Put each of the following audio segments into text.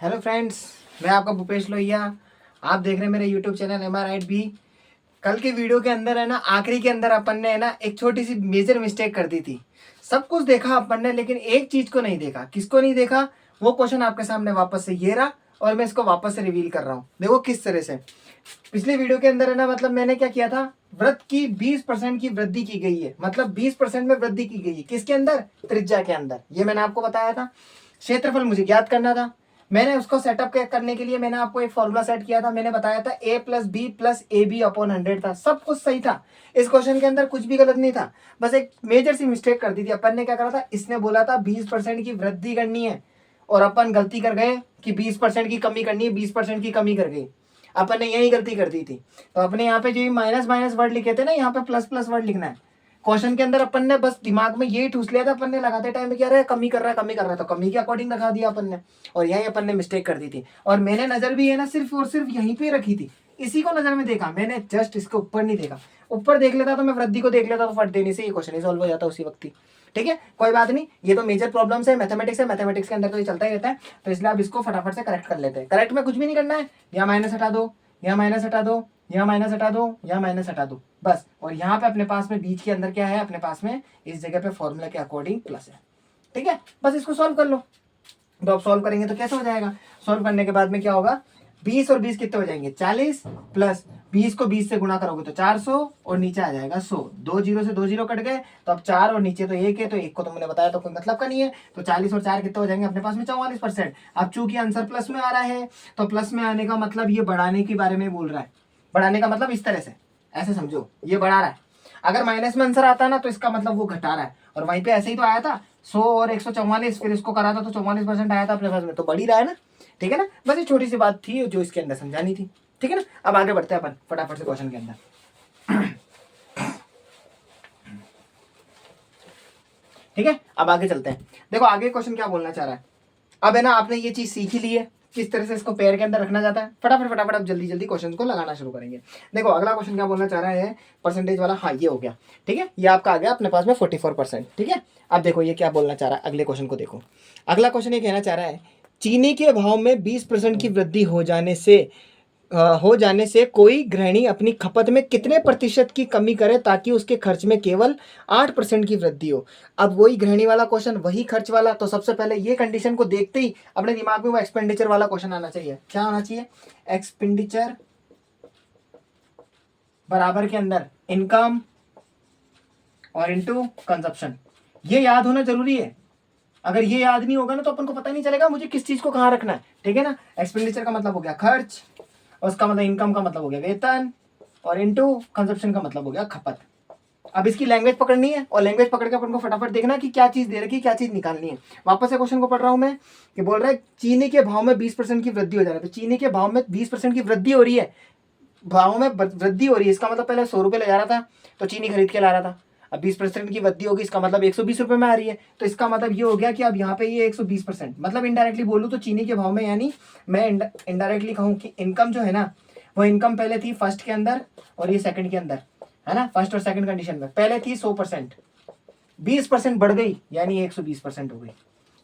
Hello friends, मैं आपका भूपेश लोहिया। आप देख रहे हैं मेरे यूट्यूब चैनल MRIT भी। कल के वीडियो के अंदर है ना, आखिरी के अंदर अपन ने है ना एक छोटी सी मेजर मिस्टेक कर दी थी। सब कुछ देखा अपन ने, लेकिन एक चीज को नहीं देखा। किसको नहीं देखा? वो क्वेश्चन आपके सामने वापस से ये रहा, और मैं इसको वापस से रिवील कर रहा हूँ। देखो किस तरह से पिछले वीडियो के अंदर है ना, मतलब मैंने क्या किया था, वृत्त की 20% की वृद्धि की गई है, मतलब 20% में वृद्धि की गई है। किसके अंदर? त्रिज्या के अंदर। ये मैंने आपको बताया था। क्षेत्रफल मुझे ज्ञात करना था। मैंने उसको सेटअप करने के लिए मैंने आपको एक फॉर्मूला सेट किया था। मैंने बताया था A+B+AB/100 था। सब कुछ सही था। इस क्वेश्चन के अंदर कुछ भी गलत नहीं था। बस एक मेजर सी मिस्टेक कर दी थी अपन ने। क्या करा था, इसने बोला था 20% की वृद्धि करनी है, और अपन गलती कर गए कि 20% की कमी करनी है, 20% की कमी कर गई। अपन ने यही गलती कर दी थी। तो अपने यहाँ पे जो माइनस माइनस वर्ड लिखे थे ना, यहाँ पे प्लस प्लस वर्ड लिखना है। क्वेश्चन के अंदर अपन ने बस दिमाग में यही ठूस लिया था। अपन ने लगाते टाइम में क्या रहा है, कमी कर रहा है, कमी कर रहा है, तो कमी के अकॉर्डिंग लगा दिया अपन ने, और यही अपन ने मिस्टेक कर दी थी। और मैंने नजर भी है ना सिर्फ और सिर्फ यहीं पे रखी थी, इसी को नजर में देखा मैंने, जस्ट इसके ऊपर नहीं देखा। ऊपर देख लेता तो मैं वृद्धि को देख लेता तो फट देने से ये क्वेश्चन ही सॉल्व हो जाता उसी वक्त ही। ठीक है, कोई बात नहीं, ये तो मेजर प्रॉब्लम्स है, मैथमेटिक्स है, मैथमेटिक्स के अंदर तो ये चलता ही रहता है। तो इसलिए आप इसको फटाफट से करेक्ट कर लेते हैं। करेक्ट में कुछ भी नहीं करना है, यहाँ माइनस हटा दो, यहाँ माइनस हटा दो, यहाँ माइनस हटा दो, यहाँ माइनस हटा दो, बस। और यहाँ पे अपने पास में बीच के अंदर क्या है, अपने पास में इस जगह पे फॉर्मूला के अकॉर्डिंग प्लस है। ठीक है, बस इसको सॉल्व कर लो। तो आप सॉल्व करेंगे तो कैसे हो जाएगा? सॉल्व करने के बाद में क्या होगा, 20 और 20 कितने हो जाएंगे, 40, प्लस 20 को 20 से गुणा करोगे तो 400, और नीचे आ जाएगा 100। 2 जीरो से 2 जीरो कट गए, तो अब 4 और नीचे तो 1 है, तो 1 को तो मैंने बताया तो कोई मतलब का नहीं है। तो 40 और 4 कितने हो जाएंगे अपने पास में, 44%। अब चूंकि आंसर प्लस में आ रहा है, तो प्लस में आने का मतलब ये बढ़ाने के बारे में बोल रहा है। बढ़ाने का मतलब इस तरह से, ऐसे समझो, ये बढ़ा रहा है। अगर माइनस में आंसर आता है ना, तो इसका मतलब वो घटा रहा है। और वहीं पे ऐसे ही तो आया था, 100 और 144, फिर इसको करा था तो 44% आया था अपने पास में, तो बढ़ ही रहा है ना। ठीक है ना, बस ये छोटी सी बात थी जो इसके अंदर समझानी थी। ठीक है ना, अब आगे बढ़ते हैं अपन फटाफट से क्वेश्चन के अंदर। ठीक है, अब आगे चलते हैं। देखो आगे क्वेश्चन क्या बोलना चाह रहा है। अब है ना, आपने ये चीज सीख ही ली है किस तरह से इसको पेयर के अंदर रखना जाता है। फटाफट फटाफट अब जल्दी जल्दी क्वेश्चन को लगाना शुरू करेंगे। देखो अगला क्वेश्चन क्या बोलना चाह रहा है, परसेंटेज वाला। हाँ ये हो गया। ठीक है, ये आपका आ गया अपने पास में 44%। ठीक है, अब देखो ये क्या बोलना चाह रहा है, अगले क्वेश्चन को देखो। अगला क्वेश्चन ये कहना चाह रहा है, चीनी के भाव में 20% की वृद्धि हो जाने से कोई गृहिणी अपनी खपत में कितने प्रतिशत की कमी करे ताकि उसके खर्च में केवल 8% की वृद्धि हो। अब वही गृहिणी वाला क्वेश्चन, वही खर्च वाला। तो सबसे पहले ये कंडीशन को देखते ही अपने दिमाग में वो एक्सपेंडिचर वाला क्वेश्चन आना चाहिए। क्या आना चाहिए? एक्सपेंडिचर बराबर के अंदर इनकम और इनटू कंजप्शन। ये याद होना जरूरी है। अगर ये याद नहीं होगा ना, तो अपन को पता नहीं चलेगा मुझे किस चीज को कहाँ रखना है। ठीक है ना, एक्सपेंडिचर का मतलब हो गया खर्च, और उसका मतलब इनकम का मतलब हो गया वेतन, और इनटू कंजप्शन का मतलब हो गया खपत। अब इसकी लैंग्वेज पकड़नी है, और लैंग्वेज पकड़ के अपन को फटाफट देखना कि क्या चीज दे रखी है, क्या चीज निकालनी है। वापस से क्वेश्चन को पढ़ रहा हूं मैं, कि बोल रहा है चीनी के भाव में 20% की वृद्धि हो जा रही है। तो चीनी के भाव में 20% की वृद्धि हो रही है, भाव में वृद्धि हो रही है। इसका मतलब पहले 100 रुपये ले जा रहा था, तो चीनी खरीद के ला रहा था। अब 20% की वृद्धि होगी, इसका मतलब 120 रुपये में आ रही है। तो इसका मतलब ये हो गया कि अब यहाँ पे ये 120%, मतलब इनडायरेक्टली बोलूँ तो चीनी के भाव में, यानी मैं इनडायरेक्टली कहूँ कि इनकम जो है ना, वो इनकम पहले थी फर्स्ट के अंदर और ये सेकंड के अंदर, है ना। फर्स्ट और सेकंड कंडीशन में पहले थी 100%, 20% बढ़ गई, यानी 120% हो गई।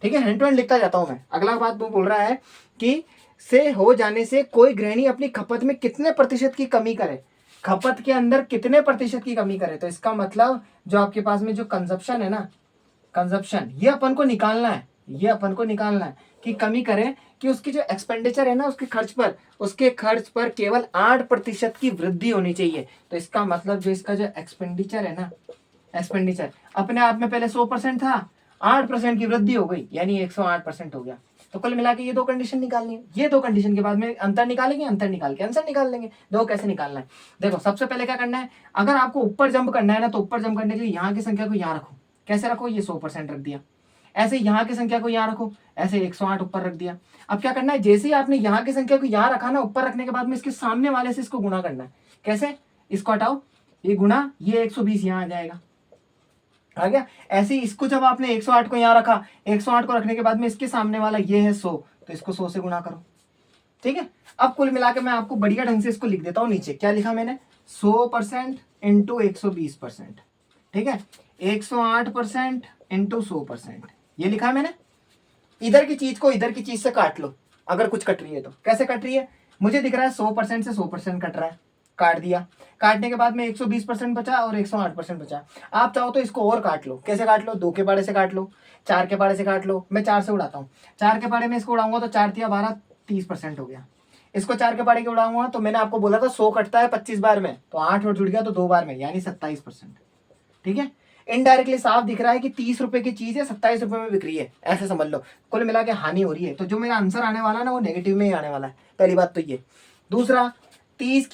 ठीक है, हैंड टू हैंड लिखता जाता हूं मैं। अगला बात वो बोल रहा है कि से हो जाने से कोई गृहिणी अपनी खपत में कितने प्रतिशत की कमी करे। खपत के अंदर कितने प्रतिशत की कमी करे, तो इसका मतलब जो आपके पास में जो कंजप्शन है ना, कंजप्शन, ये अपन को निकालना है। ये अपन को निकालना है कि कमी करें कि उसकी जो एक्सपेंडिचर है ना, उसके खर्च पर केवल 8% की वृद्धि होनी चाहिए। तो इसका मतलब जो इसका जो एक्सपेंडिचर है ना, एक्सपेंडिचर अपने आप में पहले 100% था, 8% की वृद्धि हो गई, यानी 108% हो गया। तो कुल मिला के ये दो कंडीशन निकालनी है। ये दो कंडीशन के बाद में अंतर निकालेंगे, अंतर निकाल के आंसर निकाल लेंगे। देखो कैसे निकालना है। देखो सबसे पहले क्या करना है, अगर आपको ऊपर जंप करना है ना, तो ऊपर जंप करने के लिए यहाँ की संख्या को यहाँ रखो। कैसे रखो, ये 100% रख दिया। ऐसे यहाँ की संख्या को यहाँ रखो, ऐसे 108 ऊपर रख दिया। अब क्या करना है, जैसे ही आपने यहाँ की संख्या को यहाँ रखा ना, ऊपर रखने के बाद में इसके सामने वाले से इसको गुणा करना है। कैसे? इसको हटाओ, ये गुणा, ये 120 यहाँ आ जाएगा, आ गया। ऐसे ही इसको जब आपने 108 को यहाँ रखा, 108 को रखने के बाद में इसके सामने वाला ये है 100, तो इसको 100 से गुणा करो। ठीक है, अब कुल मिला के मैं आपको बढ़िया ढंग से इसको लिख देता हूँ। नीचे क्या लिखा मैंने, 100% इंटू 120%। ठीक है, 108% इंटू 100%, ये लिखा है मैंने। इधर की चीज को इधर की चीज से काट लो, अगर कुछ कट रही है तो कैसे कट रही है, मुझे दिख रहा है 100% से 100% कट रहा है, काट दिया, काटने के बाद में 120% बचा और 108% बचा। आप चाहो तो इसको और काट लो, कैसे काट लो, 2 के पाड़े से काट लो, 4 के पाड़े से काट लो, मैं 4 से उड़ाता हूँ, 4 के पाड़े में इसको उड़ाऊंगा तो 4 तिया 12, 30% हो गया। इसको 4 के पाड़े के उड़ाऊंगा तो मैंने आपको बोला था 100 कटता है 25 बार में, तो 8 और जुड़ गया तो 2 बार में, यानी 27%। ठीक है, इनडायरेक्टली साफ दिख रहा है कि 30 रुपए की चीज है 27 रुपए में बिक रही है, ऐसे समझ लो, कुल मिला के हानि हो रही है। तो जो मेरा आंसर आने वाला है ना वो नेगेटिव में ही आने वाला है, पहली बात तो ये। दूसरा, 30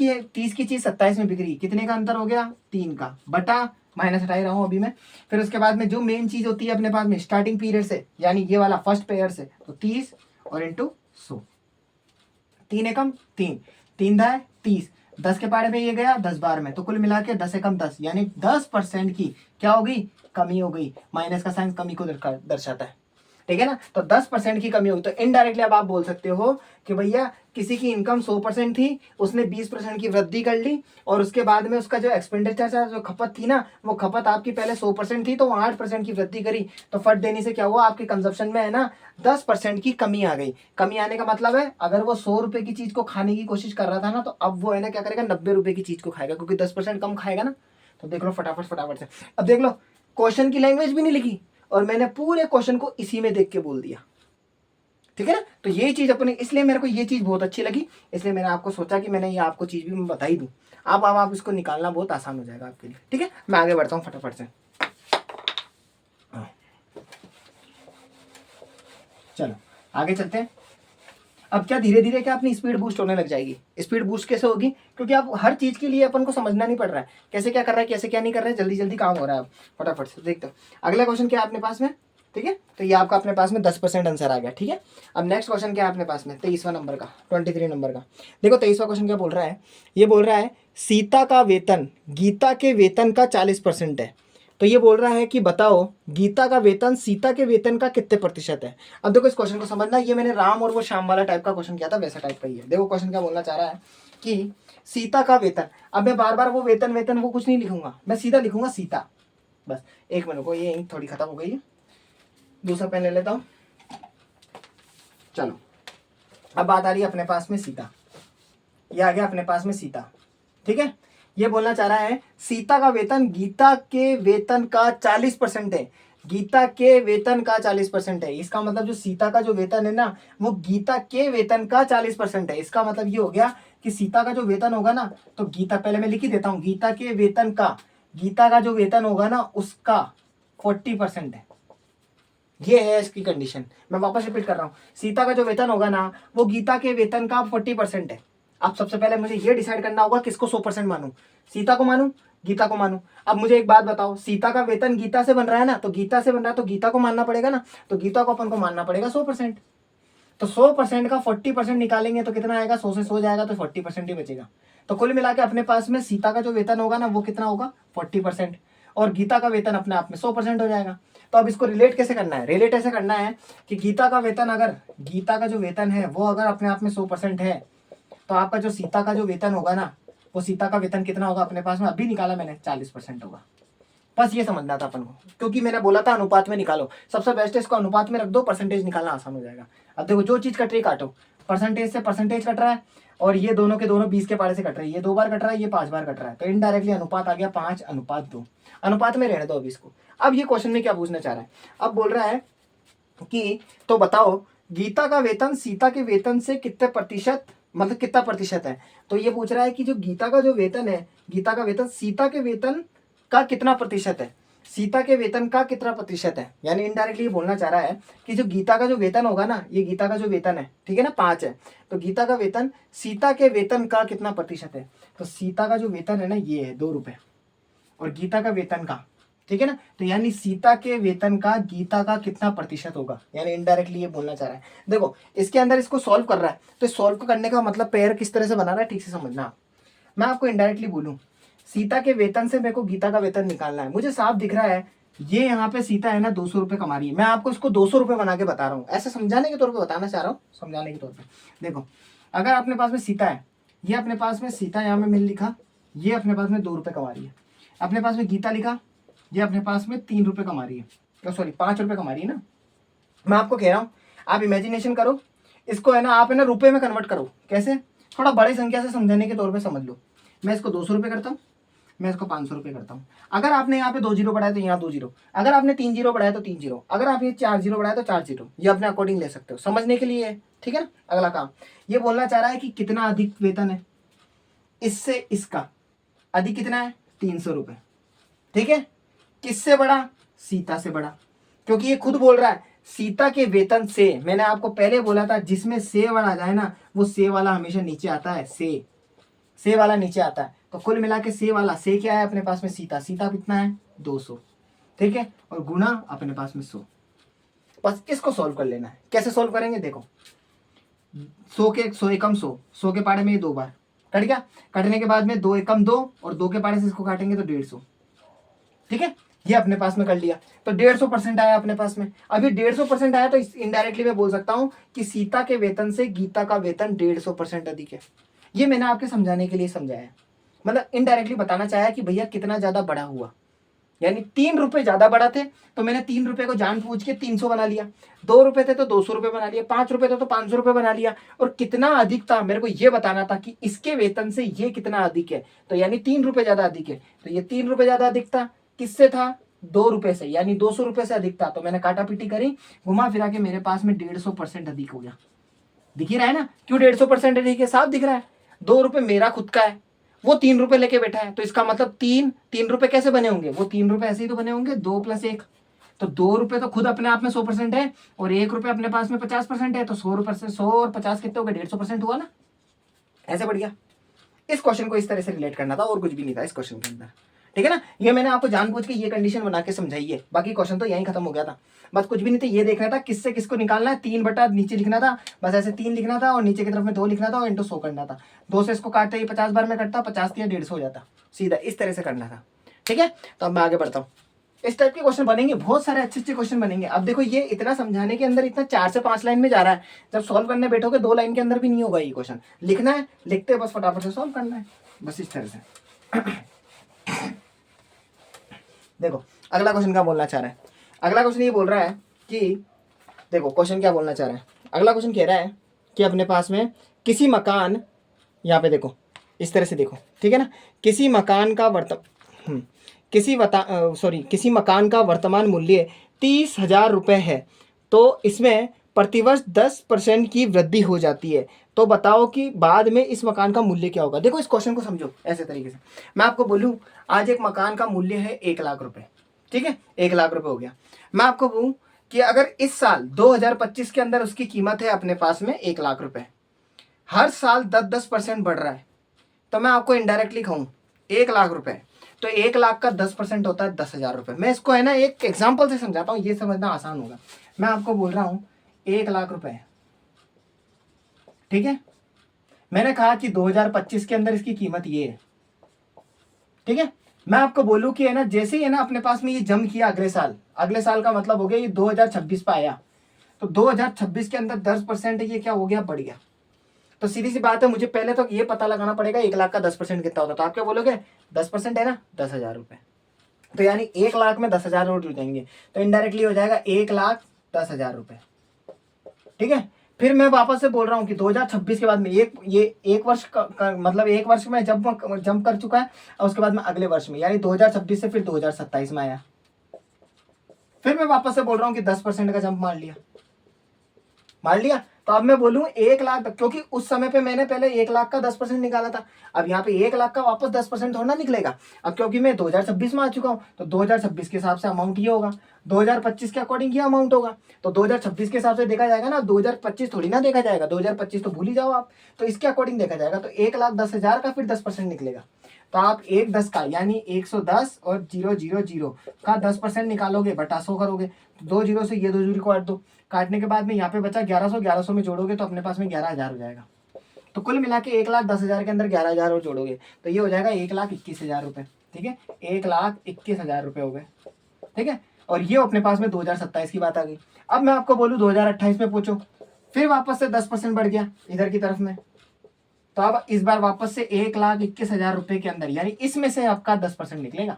की चीज 27 में बिक रही, कितने का अंतर हो गया, 3 का, बटा माइनस हटा ही रहा हूँ अभी मैं। फिर उसके बाद में जो मेन चीज होती है अपने पास में स्टार्टिंग पीरियड से, यानी ये वाला फर्स्ट पेयर से, तो 30 और इंटू 100, 3 एकम 3, 3 दाए 30, 10 के पारे में ये गया 10 बार में, तो कुल मिला के 10 एकम 10, यानी 10% की क्या हो गई, कमी हो गई। माइनस का साइन कमी को दर्शाता है, ठीक है ना। तो 10% की कमी होगी, तो इनडायरेक्टली अब आप बोल सकते हो कि भैया किसी की इनकम 100% थी, उसने 20% की वृद्धि कर ली, और उसके बाद में उसका जो एक्सपेंडिचर था, जो खपत थी ना, वो खपत आपकी पहले 100% थी तो वो 8% की वृद्धि करी, तो फट देने से क्या हुआ, आपके कंजप्शन में है ना 10% की कमी आ गई। कमी आने का मतलब है अगर वो 100 रुपए की चीज को खाने की कोशिश कर रहा था ना, तो अब वो है ना क्या करेगा, 90 रुपए की चीज को खाएगा, क्योंकि 10% कम खाएगा ना। तो देख लो फटाफट से, अब देख लो क्वेश्चन की लैंग्वेज भी नहीं लिखी और मैंने पूरे क्वेश्चन को इसी में देख के बोल दिया, ठीक है ना। तो ये चीज अपने, इसलिए मेरे को ये चीज बहुत अच्छी लगी, इसलिए मैंने आपको सोचा कि मैंने ये आपको चीज भी मैं बता ही दूं। अब आप इसको निकालना बहुत आसान हो जाएगा आपके लिए, ठीक है। मैं आगे बढ़ता हूँ फटाफट से। चलो आगे चलते हैं। अब क्या धीरे धीरे क्या अपनी स्पीड बूस्ट होने लग जाएगी। स्पीड बूस्ट कैसे होगी, क्योंकि आप हर चीज के लिए अपन को समझना नहीं पड़ रहा है, कैसे क्या कर रहा है कैसे क्या नहीं कर रहा है, जल्दी जल्दी काम हो रहा है। फटाफट से देखते हो अगला क्वेश्चन क्या है अपने पास में, ठीक है। तो ये आपका अपने पास में 10% आंसर आ गया, ठीक है। अब नेक्स्ट क्वेश्चन क्या है अपने पास में, 23वां नंबर का, 23 नंबर का। देखो 23वां क्वेश्चन क्या बोल रहा है, ये बोल रहा है सीता का वेतन गीता के वेतन का 40% है। तो ये बोल रहा है कि बताओ गीता का वेतन सीता के वेतन का कितने प्रतिशत है। अब देखो इस क्वेश्चन को समझना, ये मैंने राम और वो श्याम वाला टाइप का क्वेश्चन किया था, वैसा टाइप का ही है। देखो क्वेश्चन क्या बोलना चाह रहा है कि सीता का वेतन, अब मैं बार बार वो वेतन वेतन वो कुछ नहीं लिखूंगा, मैं सीधा लिखूंगा सीता, बस। एक मिनट को, ये इंक थोड़ी खत्म हो गई है, दूसरा पेन ले लेता हूँ। चलो अब बात आ रही है अपने पास में सीता, ये आ गया अपने पास में सीता, ठीक है। ये बोलना चाह रहा है सीता का वेतन गीता के वेतन का 40% है, गीता के वेतन का 40% है। इसका मतलब जो सीता का जो वेतन है ना वो गीता के वेतन का 40% है। इसका मतलब ये हो गया कि सीता का जो वेतन होगा ना, तो गीता, पहले मैं लिख ही देता हूँ, गीता के वेतन का, गीता का जो वेतन होगा ना उसका 40% है। ये है इसकी कंडीशन। मैं वापस रिपीट कर रहा हूँ, सीता का जो वेतन होगा ना वो गीता के वेतन का 40% है। अब सबसे पहले मुझे ये डिसाइड करना होगा किसको 100% मानूं, सीता को मानूं गीता को मानूं। अब मुझे एक बात बताओ, सीता का वेतन गीता से बन रहा है ना, तो गीता से बन रहा है तो गीता को मानना पड़ेगा ना, तो गीता को अपन को मानना पड़ेगा 100%। तो 100% का 40% निकालेंगे तो कितना आएगा, 100 से 100 जाएगा तो 40% ही बचेगा। तो कुल मिला के अपने पास में सीता का जो वेतन होगा ना वो कितना होगा 40%, और गीता का वेतन अपने आप में 100% हो जाएगा। तो अब इसको रिलेट कैसे करना है, रिलेट ऐसे करना है कि गीता का वेतन, अगर गीता का जो वेतन है वो अगर अपने आप में 100% है, तो आपका जो सीता का जो वेतन होगा ना वो सीता का वेतन कितना होगा अपने पास में, अभी निकाला मैंने 40% होगा। बस ये समझना था अपन को, क्योंकि मैंने बोला था अनुपात में निकालो, सबसे बेस्ट है इसको अनुपात में रख दो, परसेंटेज निकालना आसान हो जाएगा। अब देखो जो चीज कट रही काटो, परसेंटेज से परसेंटेज कट रहा है, और ये दोनों के दोनों 20 के पारे से कट रहे हैं, ये 2 बार कट रहा है, ये 5 बार कट रहा है, तो इनडायरेक्टली अनुपात आ गया 5:2। अनुपात में रहने दो अब इसको। अब ये क्वेश्चन में क्या पूछना चाह रहा है, अब बोल रहा है कि तो बताओ गीता का वेतन सीता के वेतन से कितने प्रतिशत, मतलब कितना प्रतिशत है। तो ये पूछ रहा है कि जो गीता का जो वेतन है, गीता का वेतन सीता के वेतन का कितना प्रतिशत है, सीता के वेतन का कितना प्रतिशत है। यानी इनडायरेक्टली ये बोलना चाह रहा है कि जो गीता का जो वेतन होगा ना, ये गीता का जो वेतन है, ठीक है ना, 5 है, तो गीता का वेतन सीता के वेतन का कितना प्रतिशत है। तो सीता का जो वेतन है ना ये है 2 रुपए, और गीता का वेतन का, ठीक है ना, तो यानी सीता के वेतन का गीता का कितना प्रतिशत होगा, यानी इनडायरेक्टली ये बोलना चाह रहा है। देखो इसके अंदर इसको सॉल्व कर रहा है, तो सॉल्व करने का मतलब पेयर किस तरह से बना रहा है ठीक से समझना। मैं आपको इनडायरेक्टली बोलूं, सीता के वेतन से मेरे को गीता का वेतन निकालना है, मुझे साफ दिख रहा है ये यहाँ पे सीता है ना 200 रुपये कमा रही है, मैं आपको इसको 200 रुपये बना के बता रहा हूँ, ऐसे समझाने के तौर पे बताना चाह रहा हूँ, समझाने के तौर पे। देखो अगर अपने पास में सीता है, ये अपने पास में सीता यहाँ में मिल लिखा, ये अपने पास में 2 रुपये कमा रही है, अपने पास में गीता लिखा, ये अपने पास में 3 रुपये कमा रही है, तो सॉरी 5 रुपये कमा रही है ना। मैं आपको कह रहा हूँ आप इमेजिनेशन करो, इसको है ना आप है ना रुपए में कन्वर्ट करो। कैसे? थोड़ा बड़ी संख्या से समझाने के तौर पे समझ लो। मैं इसको 200 रुपये करता हूँ, मैं इसको 500 रुपये करता हूँ। अगर आपने यहाँ पे 2 जीरो बढ़ाया तो यहाँ 2 जीरो, अगर आपने 3 जीरो बढ़ाया तो 3 जीरो, अगर आपने 4 जीरो बढ़ाया तो 4 जीरो, ये अपने अकॉर्डिंग ले सकते हो, समझने के लिए है। ठीक है ना। अगला काम ये बोलना चाह रहा है कि कितना अधिक वेतन है, इससे इसका अधिक कितना है 300 रुपये। ठीक है। किससे बड़ा? सीता से बड़ा, क्योंकि ये खुद बोल रहा है सीता के वेतन से। मैंने आपको पहले बोला था जिसमें से वर्ड आ जाए ना वो से वाला हमेशा नीचे आता है, से वाला नीचे आता है। तो कुल मिला के से वाला, से क्या है अपने पास में सीता, सीता कितना है 200। ठीक है। और गुना अपने पास में 100। बस इसको सॉल्व कर लेना है। कैसे सॉल्व करेंगे देखो, 100 के 100 एकम 100, 100 के पाड़े में ये 2 बार कट गया, कटने के बाद में 2 एकम 2 और 2 के पाड़े से इसको काटेंगे तो 150। ठीक है। ये अपने पास में कर लिया तो 150% आया अपने पास में। अभी 150% आया तो इनडायरेक्टली मैं बोल सकता हूं कि सीता के वेतन से गीता का वेतन 150% अधिक है। ये मैंने आपके समझाने के लिए समझाया, मतलब इनडायरेक्टली बताना चाहा कि भैया कितना ज्यादा बड़ा हुआ। यानी 3 रुपए ज्यादा बड़ा थे तो मैंने 3 रुपए को जानबूझ के 300 बना लिया, 2 रुपए थे तो 200 रुपए बना लिया, 5 रुपए थे तो 500 रुपए बना लिया। और कितना अधिक था मेरे को ये बताना था कि इसके वेतन से ये कितना अधिक है, तो यानी 3 रुपए ज्यादा अधिक है। तो ये 3 रुपए ज्यादा अधिक था, किससे था 2 रुपए से, यानी 200 रुपए से अधिक था। तो मैंने काटा पीटी करी, घुमा फिरा के मेरे पास में 150% अधिक हो गया। दिख ही रहा है ना क्यों 150% अधिक है, साफ दिख रहा है। 2 रुपए मेरा खुद का है, वो 3 रुपए लेके बैठा है, तो इसका मतलब 3 रुपए कैसे बने होंगे, वो 3 रुपए ऐसे ही तो बने होंगे 2 + 1। तो 2 रुपए तो खुद अपने आप में 100% है और 1 रुपए अपने पास में 50% है। तो 100 रुपए से 100 और 50 कितने हो गए 150% हुआ ना। ऐसे बढ़ गया। इस क्वेश्चन को इस तरह से रिलेट करना था और कुछ भी नहीं था इस क्वेश्चन के अंदर। ठीक है ना। ये मैंने आपको जानबूझ के ये कंडीशन बना के समझाई है, बाकी क्वेश्चन तो यहीं खत्म हो गया था। बस कुछ भी नहीं था, ये देखना था किससे किसको निकालना है। 3 बटा नीचे लिखना था, बस ऐसे 3 लिखना था और नीचे की तरफ में 2 लिखना था और इंटू 100 करना था। 2 से इसको काटते ही 50 बार में कटता, 50 के 150 हो जाता, सीधा इस तरह से करना था। ठीक है। तो अब मैं आगे बढ़ता हूँ। इस टाइप के क्वेश्चन बनेंगे, बहुत सारे अच्छे अच्छे क्वेश्चन बनेंगे। अब देखो ये इतना समझाने के अंदर इतना 4 से 5 लाइन में जा रहा है, जब सॉल्व करने बैठोगे 2 लाइन के अंदर भी नहीं होगा ये क्वेश्चन। लिखना है, लिखते बस फटाफट से सॉल्व करना है, बस इस तरह से। देखो अगला क्वेश्चन क्या बोलना चाह रहा है। अगला क्वेश्चन ये बोल रहा है कि देखो क्वेश्चन क्या बोलना चाह रहा है। अगला क्वेश्चन कह रहा है कि अपने पास में किसी मकान, यहाँ पे देखो इस तरह से देखो, ठीक है ना। किसी मकान का किसी मकान का वर्तमान मूल्य 30,000 रुपये है, तो इसमें प्रतिवर्ष 10% की वृद्धि हो जाती है। तो बताओ कि बाद में इस मकान का मूल्य क्या होगा। देखो इस क्वेश्चन को समझो ऐसे तरीके से। मैं आपको बोलूं आज एक मकान का मूल्य है 1 लाख रुपए, ठीक है 1 लाख रुपए हो गया। मैं आपको बोलूं कि अगर इस साल 2025 के अंदर उसकी कीमत है अपने पास में 1 लाख रुपए, हर साल 10% बढ़ रहा है, तो मैं आपको इनडायरेक्टली कहूँ 1 लाख रुपए, तो 1 लाख का 10% होता है 10,000 रुपये। मैं इसको है ना एक एग्जाम्पल से समझाता हूँ, ये समझना आसान होगा। मैं आपको बोल रहा हूँ 1 लाख रुपए, ठीक है। मैंने कहा कि 2025 के अंदर इसकी कीमत ये है, ठीक है। मैं आपको बोलूं कि है ना जैसे ही है ना अपने पास में ये जम किया अगले साल का मतलब हो गया ये 2026 पे आया, तो 2026 के अंदर 10% ये क्या हो गया बढ़ गया। तो सीधी सी बात है, मुझे पहले तो ये पता लगाना पड़ेगा 1 लाख का 10% कितना होता है। तो आप क्या बोलोगे 10% है ना 10,000 रुपये, तो यानी 1 लाख में 10,000 और जुड़ जाएंगे, तो इनडायरेक्टली हो जाएगा 1,10,000 रुपये, ठीक है। फिर मैं वापस से बोल रहा हूँ कि 2026 के बाद में एक वर्ष का मतलब 1 वर्ष में जंप कर चुका है और उसके बाद में अगले वर्ष में यानी 2026 से फिर 2027 में आया। फिर मैं वापस से बोल रहा हूँ कि 10% का जंप मार लिया। तो अब मैं बोलूँ 1 लाख, क्योंकि उस समय पे मैंने पहले 1 लाख का 10% निकाला था, अब यहाँ पे 1 लाख का वापस 10% थोड़ा ना निकलेगा। अब क्योंकि मैं 2026 में आ चुका हूँ तो 2026 के हिसाब से अमाउंट ये होगा, 2025 के अकॉर्डिंग ये अमाउंट होगा। तो 2026 के हिसाब से देखा जाएगा ना, 2025 थोड़ी ना देखा जाएगा, 2025 तो भूल ही जाओ आप। तो इसके अकॉर्डिंग देखा जाएगा, तो 1,10,000 का फिर 10% निकलेगा। तो आप 1,10 का यानी 110 और 000 का 10% निकालोगे, बटा 100 करोगे, 2 जीरो से ये 2 जीरो काट दो, काटने के बाद में यहाँ पे बचा 1100 में जोड़ोगे तो अपने पास में 11,000 हो जाएगा। तो कुल मिला के 1,10,000 के अंदर 11,000 और जोड़ोगे तो ये हो जाएगा 1,21,000 रुपये, ठीक है 1,21,000 रुपये हो गए, ठीक है। और ये अपने पास में 2027 की बात आ गई। अब मैं आपको बोलूँ 2028 में पूछो, फिर वापस से 10% बढ़ गया इधर की तरफ में, तो अब इस बार वापस से 1,21,000 रुपये के अंदर यानी इसमें से आपका 10% निकलेगा।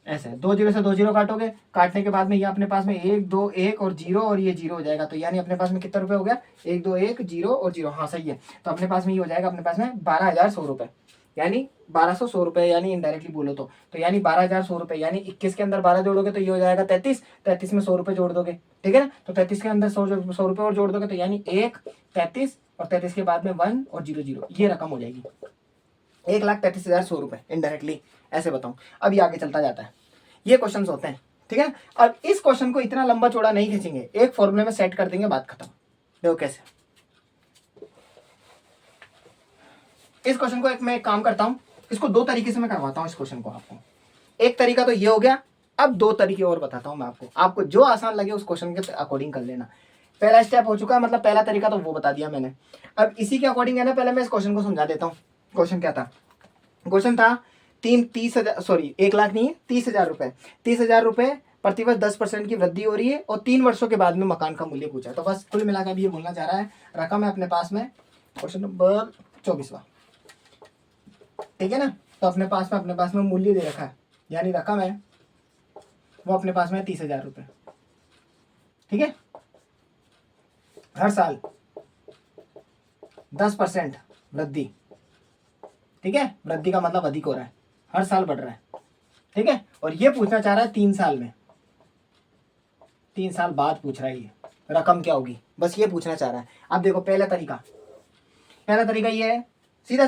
ऐसे 2 जीरो से 2 जीरो काटोगे, काटने के बाद में ये अपने पास में 1 2 1 और 0 और ये 0 हो जाएगा। तो यानी अपने पास में कितना रुपए हो गया, 1 2 1 0 और 0। हाँ सही है। तो अपने पास में ये हो जाएगा अपने पास में 12,100 रुपए, यानी 1200 रुपए, यानी इनडायरेक्टली बोलो तो यानी 12,100 रुपए, यानी 21 के अंदर 12 जोड़ोगे तो ये हो जाएगा 33, 33 में 100 रुपए जोड़ दोगे, ठीक है ना। तो 33 के अंदर 100 रुपए और जोड़ दोगे तो यानी 1 33 और 33 के बाद में 1 और 0 0, ये रकम हो जाएगी 1,33,100 रुपए इनडायरेक्टली। ऐसे बताऊं, अब ये आगे चलता जाता है, ये क्वेश्चन होते हैं, ठीक है ना। अब इस क्वेश्चन को इतना लंबा चौड़ा नहीं खींचेंगे, एक फॉर्मूले में सेट कर देंगे, बात खत्म। देखो कैसे, इस क्वेश्चन को मैं एक काम करता हूं, इसको 2 तरीके से मैं करवाता हूं इस क्वेश्चन को आपको। एक तरीका तो ये हो गया, अब 2 तरीके और बताता हूं मैं आपको जो आसान लगे उस क्वेश्चन के अकॉर्डिंग कर लेना। पहला स्टेप हो चुका है, मतलब पहला तरीका तो वो बता दिया मैंने। अब इसी के अकॉर्डिंग है ना, पहले मैं इस क्वेश्चन को समझा देता हूँ। क्वेश्चन क्या था, क्वेश्चन था 1 लाख नहीं है 30,000 रुपए, 30,000 रुपए प्रतिवर्ष 10% की वृद्धि हो रही है और 3 वर्षों के बाद में मकान का मूल्य पूछा है। तो बस कुल मिलाकर भी ये बोलना चाह रहा है, रकम है अपने पास में, क्वेश्चन नंबर 24वां, ठीक है ना। तो अपने पास में मूल्य दे रखा है, यानी रकम है वो अपने पास में 30,000 रुपए, ठीक है। हर साल 10% वृद्धि, ठीक है, वृद्धि का मतलब अधिक हो रहा है, हर साल बढ़ रहा है, ठीक है। और ये पूछना चाह रहा है 3 साल में, 3 साल बाद पूछ रहा है ये रकम क्या होगी, बस ये पूछना चाह रहा है। अब देखो पहला तरीका ये है, सीधा